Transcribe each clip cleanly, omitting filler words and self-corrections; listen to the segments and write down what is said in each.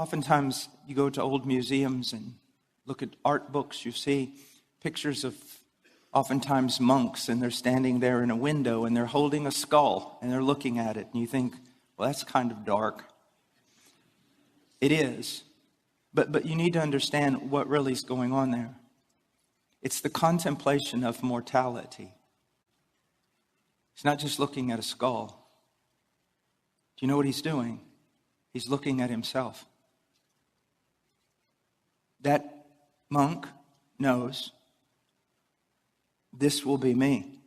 Oftentimes you go to old museums and look at art books, you see pictures of oftentimes monks, and they're standing there in a window and they're holding a skull and they're looking at it, and you think, well, that's kind of dark. It is. But you need to understand what really is going on there. It's the contemplation of mortality. He's not just looking at a skull. Do you know what he's doing? He's looking at himself. That monk knows, this will be me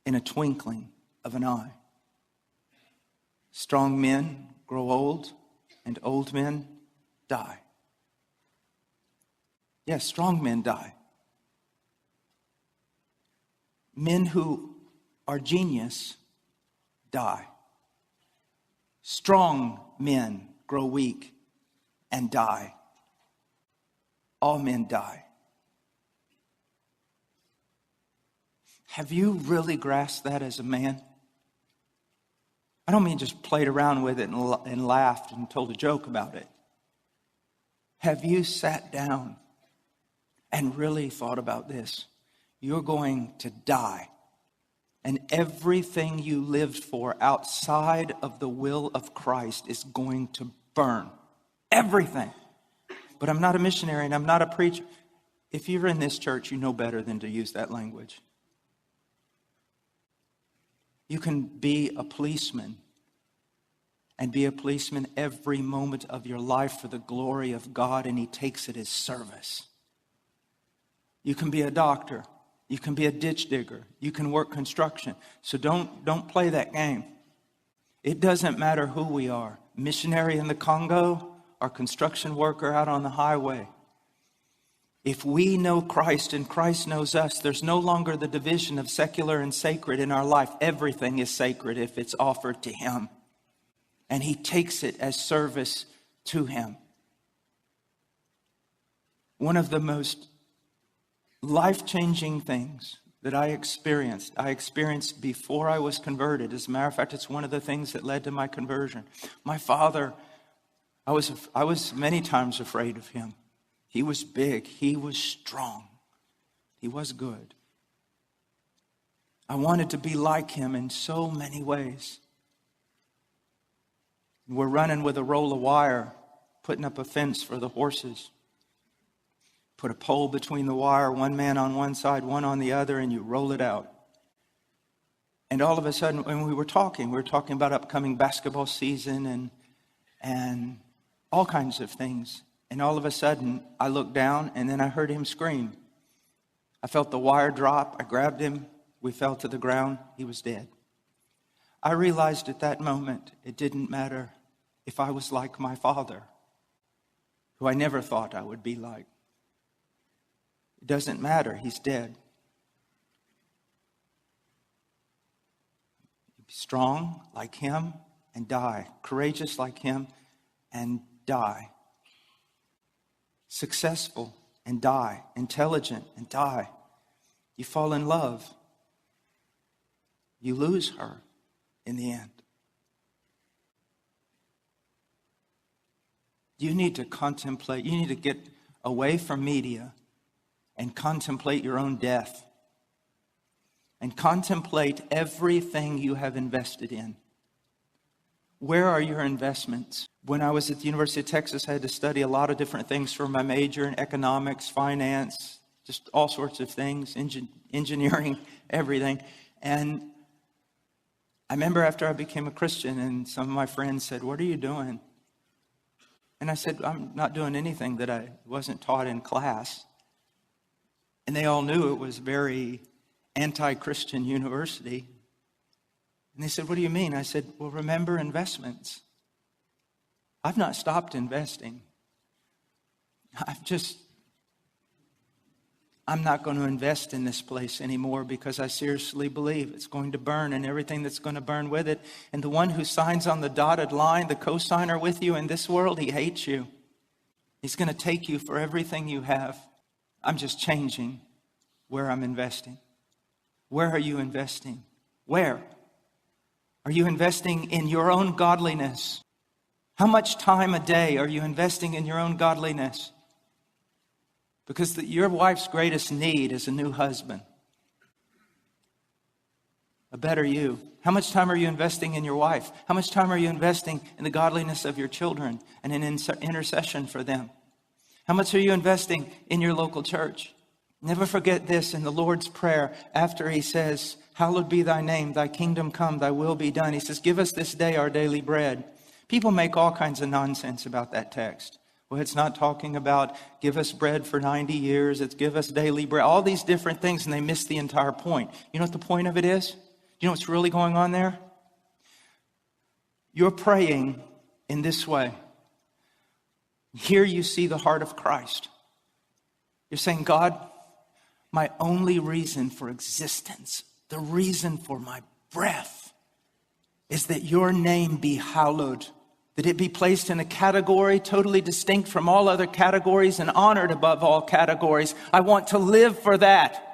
in a twinkling of an eye. Strong men grow old, and old men die. Yes, strong men die. Men who are genius die. Strong men grow weak and die. All men die. Have you really grasped that as a man? I don't mean just played around with it and laughed and told a joke about it. Have you sat down and really thought about this? You're going to die. And everything you lived for outside of the will of Christ is going to burn. Everything. But I'm not a missionary and I'm not a preacher. If you're in this church, you know better than to use that language. You can be a policeman and be a policeman every moment of your life for the glory of God, and He takes it as service. You can be a doctor. You can be a ditch digger. You can work construction. So don't play that game. It doesn't matter who we are. Missionary in the Congo or construction worker out on the highway. If we know Christ and Christ knows us, there's no longer the division of secular and sacred in our life. Everything is sacred if it's offered to Him. And He takes it as service to Him. One of the most life-changing things that I experienced before I was converted. As a matter of fact, it's one of the things that led to my conversion. My father, I was many times afraid of him. He was big. He was strong. He was good. I wanted to be like him in so many ways. We're running with a roll of wire, putting up a fence for the horses. Put a pole between the wire, one man on one side, one on the other, and you roll it out. And all of a sudden, when we were talking about upcoming basketball season and all kinds of things. And all of a sudden, I looked down and then I heard him scream. I felt the wire drop. I grabbed him. We fell to the ground. He was dead. I realized at that moment, it didn't matter if I was like my father, who I never thought I would be like. It doesn't matter. He's dead. Be strong like him and die. Courageous like him and die. Successful and die. Intelligent and die. You fall in love. You lose her in the end. You need to contemplate. You need to get away from media and contemplate your own death. And contemplate everything you have invested in. Where are your investments? When I was at the University of Texas, I had to study a lot of different things for my major in economics, finance, just all sorts of things, engineering, everything. And I remember after I became a Christian and some of my friends said, "What are you doing?" And I said, "I'm not doing anything that I wasn't taught in class." And they all knew it was very anti-Christian university. And they said, "What do you mean?" I said, "Well, remember investments. I've not stopped investing. I'm not going to invest in this place anymore because I seriously believe it's going to burn and everything that's going to burn with it. And the one who signs on the dotted line, the co-signer with you in this world, he hates you. He's going to take you for everything you have. I'm just changing where I'm investing." Where are you investing? Where? Are you investing in your own godliness? How much time a day are you investing in your own godliness? Because your wife's greatest need is a new husband, a better you. How much time are you investing in your wife? How much time are you investing in the godliness of your children and in intercession for them? How much are you investing in your local church? Never forget this in the Lord's Prayer after he says, hallowed be thy name, thy kingdom come, thy will be done. He says, give us this day our daily bread. People make all kinds of nonsense about that text. Well, it's not talking about give us bread for 90 years. It's give us daily bread. All these different things, and they miss the entire point. You know what the point of it is? You know what's really going on there? You're praying in this way. Here you see the heart of Christ. You're saying, God, my only reason for existence, the reason for my breath, is that your name be hallowed, that it be placed in a category totally distinct from all other categories and honored above all categories. I want to live for that.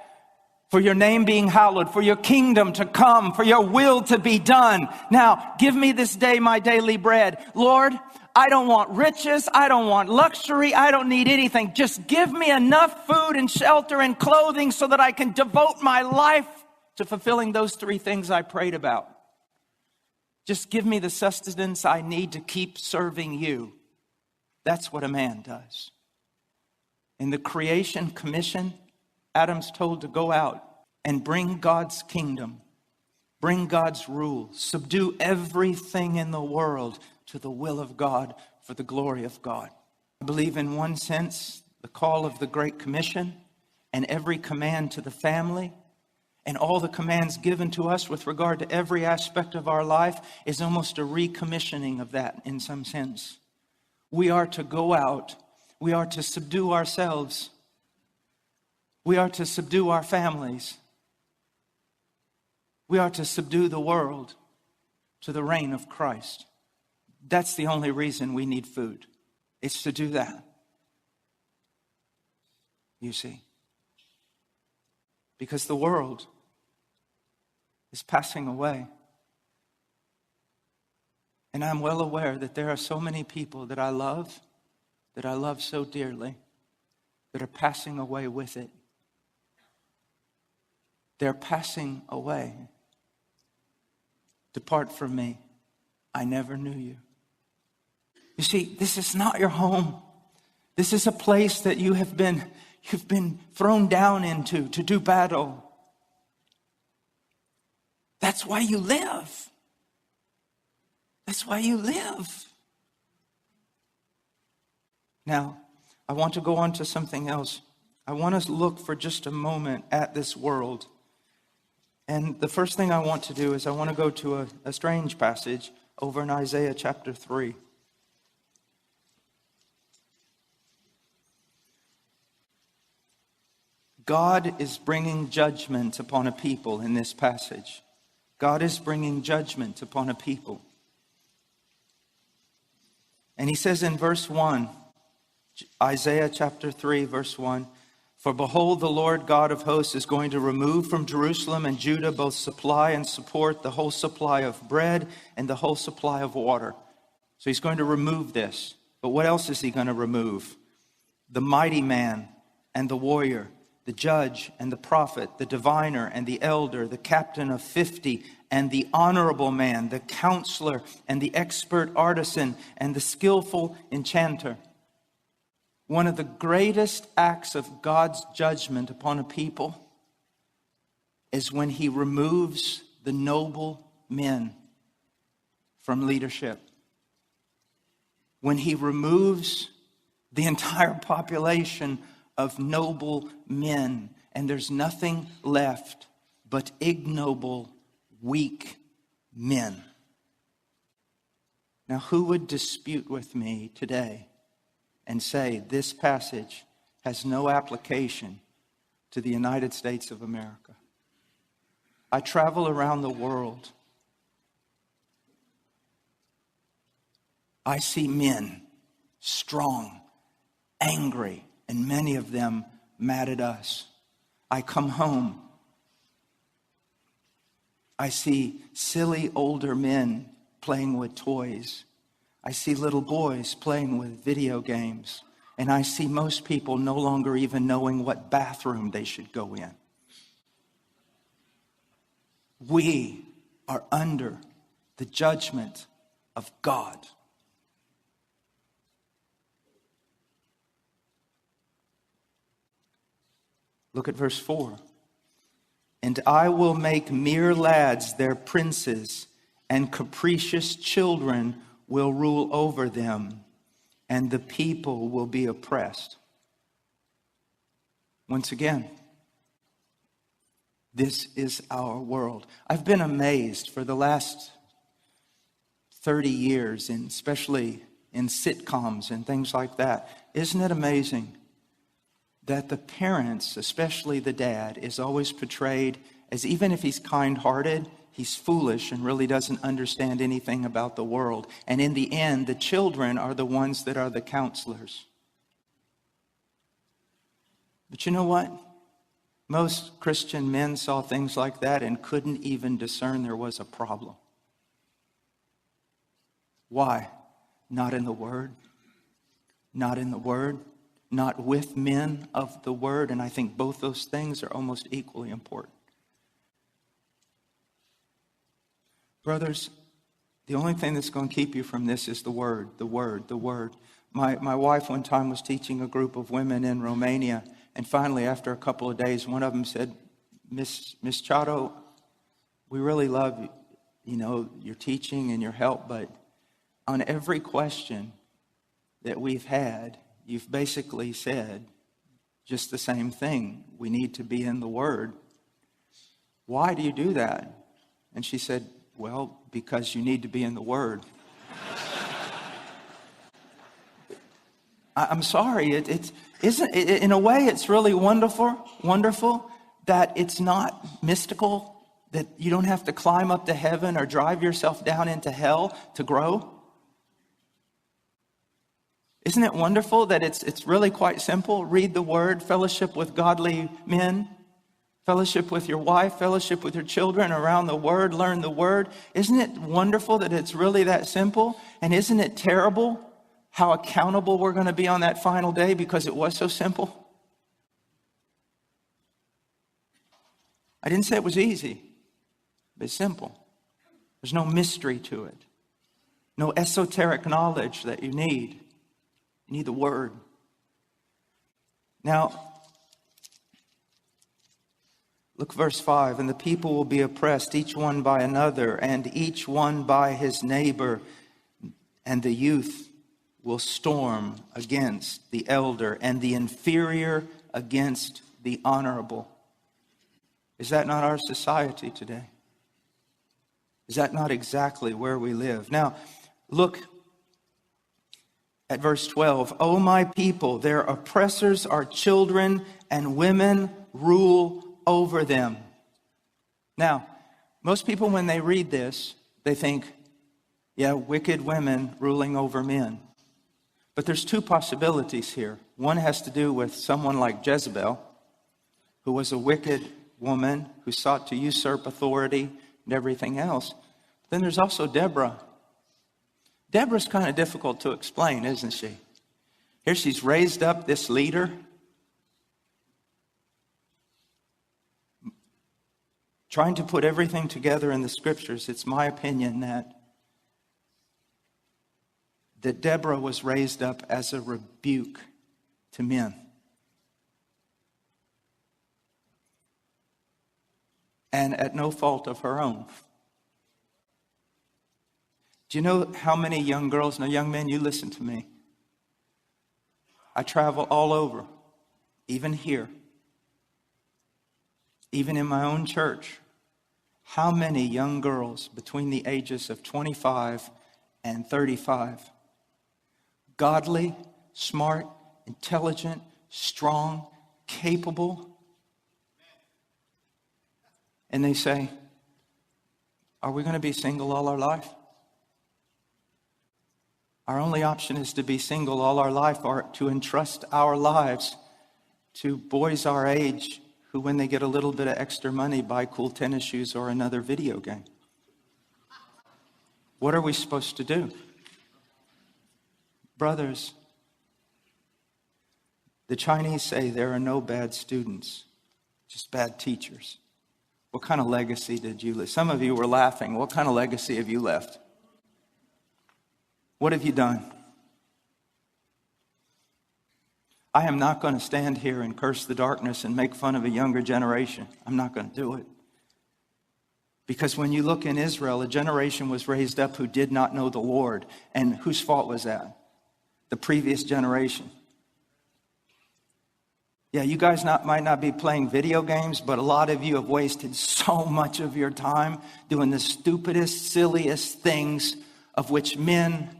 For your name being hallowed, for your kingdom to come, for your will to be done. Now, give me this day my daily bread. Lord, I don't want riches. I don't want luxury. I don't need anything. Just give me enough food and shelter and clothing so that I can devote my life to fulfilling those three things I prayed about. Just give me the sustenance I need to keep serving you. That's what a man does. In the creation commission, Adam's told to go out and bring God's kingdom, bring God's rule, subdue everything in the world to the will of God for the glory of God. I believe in one sense, the call of the Great Commission and every command to the family and all the commands given to us with regard to every aspect of our life is almost a recommissioning of that in some sense. We are to go out. We are to subdue ourselves. We are to subdue our families. We are to subdue the world to the reign of Christ. That's the only reason we need food. It's to do that. You see. Because the world is passing away. And I'm well aware that there are so many people that I love so dearly, that are passing away with it. They're passing away. Depart from me. I never knew you. You see, this is not your home. This is a place that you've been thrown down into to do battle. That's why you live. That's why you live. Now, I want to go on to something else. I want us to look for just a moment at this world. And the first thing I want to do is I want to go to a strange passage over in Isaiah chapter 3. God is bringing judgment upon a people in this passage. God is bringing judgment upon a people. And he says in verse 1, Isaiah chapter 3, verse 1, for behold, the Lord God of hosts is going to remove from Jerusalem and Judah both supply and support, the whole supply of bread and the whole supply of water. So he's going to remove this. But what else is he going to remove? The mighty man and the warrior, the judge and the prophet, the diviner and the elder, the captain of 50 and the honorable man, the counselor and the expert artisan and the skillful enchanter. One of the greatest acts of God's judgment upon a people is when he removes the noble men from leadership. When he removes the entire population of noble men, and there's nothing left but ignoble, weak men. Now, who would dispute with me today and say this passage has no application to the United States of America? I travel around the world. I see men, strong, angry, and many of them mad at us. I come home. I see silly older men playing with toys. I see little boys playing with video games. And I see most people no longer even knowing what bathroom they should go in. We are under the judgment of God. Look at verse 4. And I will make mere lads their princes, and capricious children will rule over them, and the people will be oppressed. Once again, this is our world. I've been amazed for the last 30 years, and especially in sitcoms and things like that. Isn't it amazing that the parents, especially the dad, is always portrayed as, even if he's kind-hearted, he's foolish and really doesn't understand anything about the world. And in the end, the children are the ones that are the counselors. But you know what? Most Christian men saw things like that and couldn't even discern there was a problem. Why? Not in the Word. Not in the Word. Not with men of the Word. And I think both those things are almost equally important. Brothers, the only thing that's going to keep you from this is the Word, the Word, the Word. My wife one time was teaching a group of women in Romania, and finally, after a couple of days, one of them said, Miss Chato, we really love, your teaching and your help, but on every question that we've had, you've basically said just the same thing. We need to be in the Word. Why do you do that? And she said, well, because you need to be in the Word. I'm sorry. It isn't. In a way, it's really wonderful that it's not mystical, that you don't have to climb up to heaven or drive yourself down into hell to grow. Isn't it wonderful that it's really quite simple? Read the Word, fellowship with godly men, fellowship with your wife, fellowship with your children around the Word, learn the Word. Isn't it wonderful that it's really that simple? And isn't it terrible how accountable we're going to be on that final day because it was so simple? I didn't say it was easy, but it's simple. There's no mystery to it. No esoteric knowledge that you need. You need the Word. Now, look verse 5. And the people will be oppressed, each one by another, and each one by his neighbor. And the youth will storm against the elder, and the inferior against the honorable. Is that not our society today? Is that not exactly where we live? Now, look at verse 12. O my people, their oppressors are children, and women rule over them. Now, most people, when they read this, they think, yeah, wicked women ruling over men. But there's two possibilities here. One has to do with someone like Jezebel, who was a wicked woman who sought to usurp authority and everything else. Then there's also Deborah. Deborah's kind of difficult to explain, isn't she? Here she's raised up this leader. Trying to put everything together in the scriptures, it's my opinion that Deborah was raised up as a rebuke to men. And at no fault of her own. Do you know how many young girls, now young men, you listen to me. I travel all over, even here, even in my own church. How many young girls between the ages of 25 and 35, godly, smart, intelligent, strong, capable, and they say, are we going to be single all our life? Our only option is to be single all our life, or to entrust our lives to boys our age who, when they get a little bit of extra money, buy cool tennis shoes or another video game. What are we supposed to do? Brothers, the Chinese say there are no bad students, just bad teachers. What kind of legacy did you leave? Some of you were laughing. What kind of legacy have you left? What have you done? I am not going to stand here and curse the darkness and make fun of a younger generation. I'm not going to do it. Because when you look in Israel, a generation was raised up who did not know the Lord. And whose fault was that? The previous generation. Yeah, you guys might not be playing video games, but a lot of you have wasted so much of your time doing the stupidest, silliest things of which men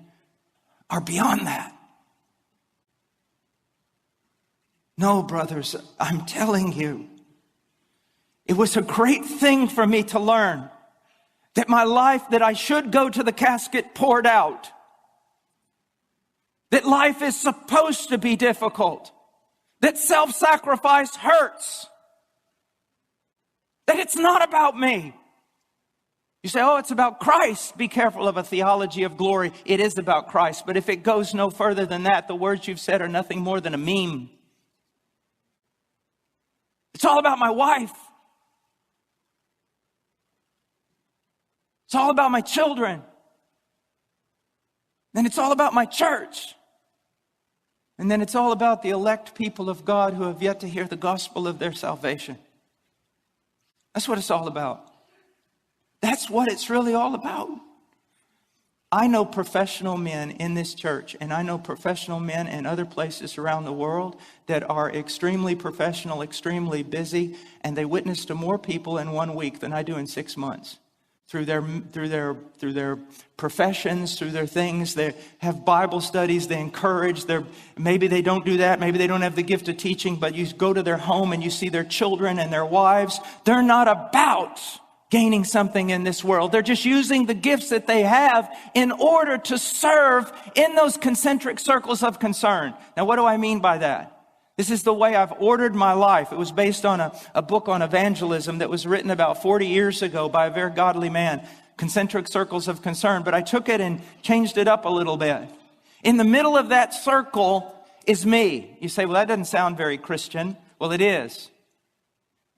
are beyond that. No, brothers, I'm telling you, it was a great thing for me to learn that my life, that I should go to the casket poured out. That life is supposed to be difficult. That self-sacrifice hurts. That it's not about me. You say, oh, it's about Christ. Be careful of a theology of glory. It is about Christ. But if it goes no further than that, the words you've said are nothing more than a meme. It's all about my wife. It's all about my children. Then it's all about my church. And then it's all about the elect people of God who have yet to hear the gospel of their salvation. That's what it's all about. That's what it's really all about. I know professional men in this church, and I know professional men in other places around the world that are extremely professional, extremely busy, and they witness to more people in 1 week than I do in 6 months. Through their professions, through their things, they have Bible studies, they encourage. Maybe they don't do that, maybe they don't have the gift of teaching, but you go to their home and you see their children and their wives. They're not about gaining something in this world. They're just using the gifts that they have in order to serve in those concentric circles of concern. Now, what do I mean by that? This is the way I've ordered my life. It was based on a book on evangelism that was written about 40 years ago by a very godly man, Concentric Circles of Concern. But I took it and changed it up a little bit. In the middle of that circle is me. You say, well, that doesn't sound very Christian. Well, it is.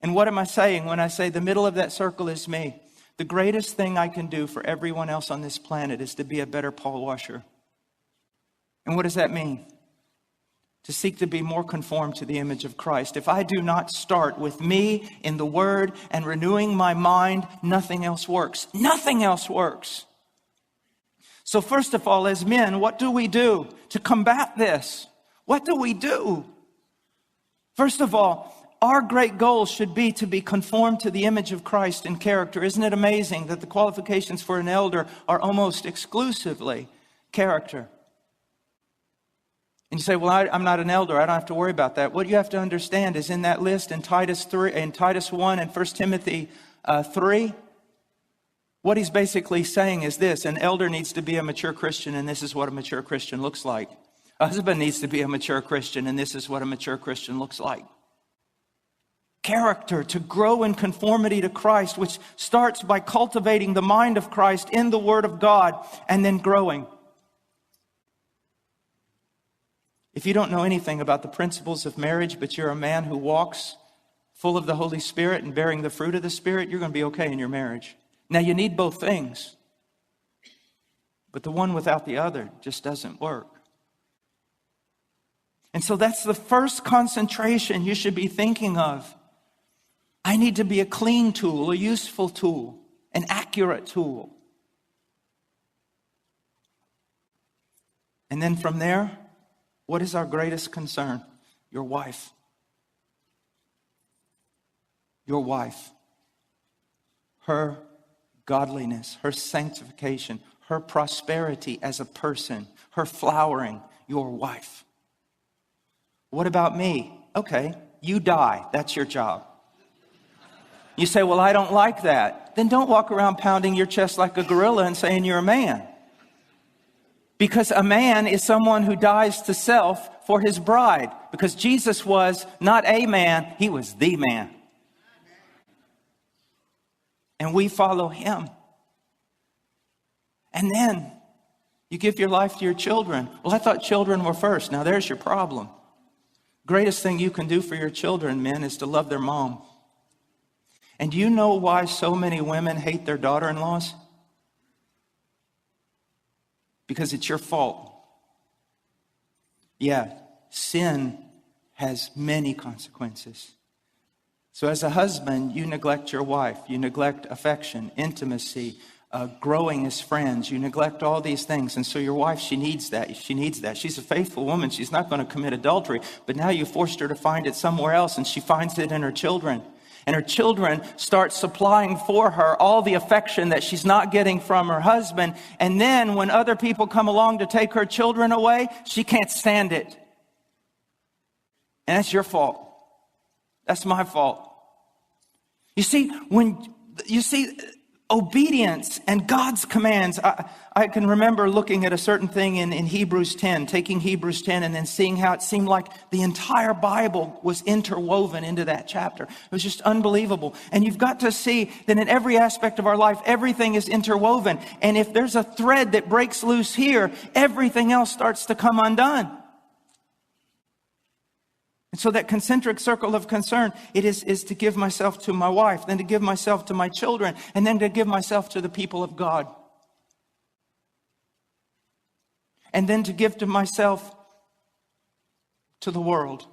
And what am I saying when I say the middle of that circle is me? The greatest thing I can do for everyone else on this planet is to be a better Paul Washer. And what does that mean? To seek to be more conformed to the image of Christ. If I do not start with me in the Word and renewing my mind, nothing else works. Nothing else works. So first of all, as men, what do we do to combat this? What do we do? First of all, our great goal should be to be conformed to the image of Christ in character. Isn't it amazing that the qualifications for an elder are almost exclusively character? And you say, well, I'm not an elder. I don't have to worry about that. What you have to understand is in that list in Titus 3, in Titus 1 and 1 Timothy 3, what he's basically saying is this: an elder needs to be a mature Christian, and this is what a mature Christian looks like. A husband needs to be a mature Christian, and this is what a mature Christian looks like. Character, to grow in conformity to Christ, which starts by cultivating the mind of Christ in the Word of God and then growing. If you don't know anything about the principles of marriage, but you're a man who walks full of the Holy Spirit and bearing the fruit of the Spirit, you're going to be okay in your marriage. Now, you need both things, but the one without the other just doesn't work. And so that's the first concentration you should be thinking of. I need to be a clean tool, a useful tool, an accurate tool. And then from there, what is our greatest concern? Your wife. Your wife. Her godliness, her sanctification, her prosperity as a person, her flowering, your wife. What about me? Okay, you die. That's your job. You say, well, I don't like that. Then don't walk around pounding your chest like a gorilla and saying you're a man. Because a man is someone who dies to self for his bride. Because Jesus was not a man, he was the man. And we follow him. And then You give your life to your children. Well, I thought children were first. Now there's your problem. Greatest thing you can do for your children, men, is to love their mom. And do you know why so many women hate their daughter-in-laws? Because it's your fault. Yeah, sin has many consequences. So as a husband, you neglect your wife. You neglect affection, intimacy, growing as friends. You neglect all these things. And so your wife, she needs that. She needs that. She's a faithful woman. She's not going to commit adultery. But now you forced her to find it somewhere else, and she finds it in her children. And her children start supplying for her all the affection that she's not getting from her husband. And then when other people come along to take her children away, she can't stand it. And that's your fault. That's my fault. You see, obedience and God's commands. I can remember looking at a certain thing in Hebrews 10, taking Hebrews 10 and then seeing how it seemed like the entire Bible was interwoven into that chapter. It was just unbelievable. And you've got to see that in every aspect of our life, everything is interwoven. And if there's a thread that breaks loose here, everything else starts to come undone. And so that concentric circle of concern, it is to give myself to my wife, then to give myself to my children, and then to give myself to the people of God. And then to give to myself to the world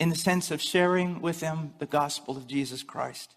in the sense of sharing with them the gospel of Jesus Christ.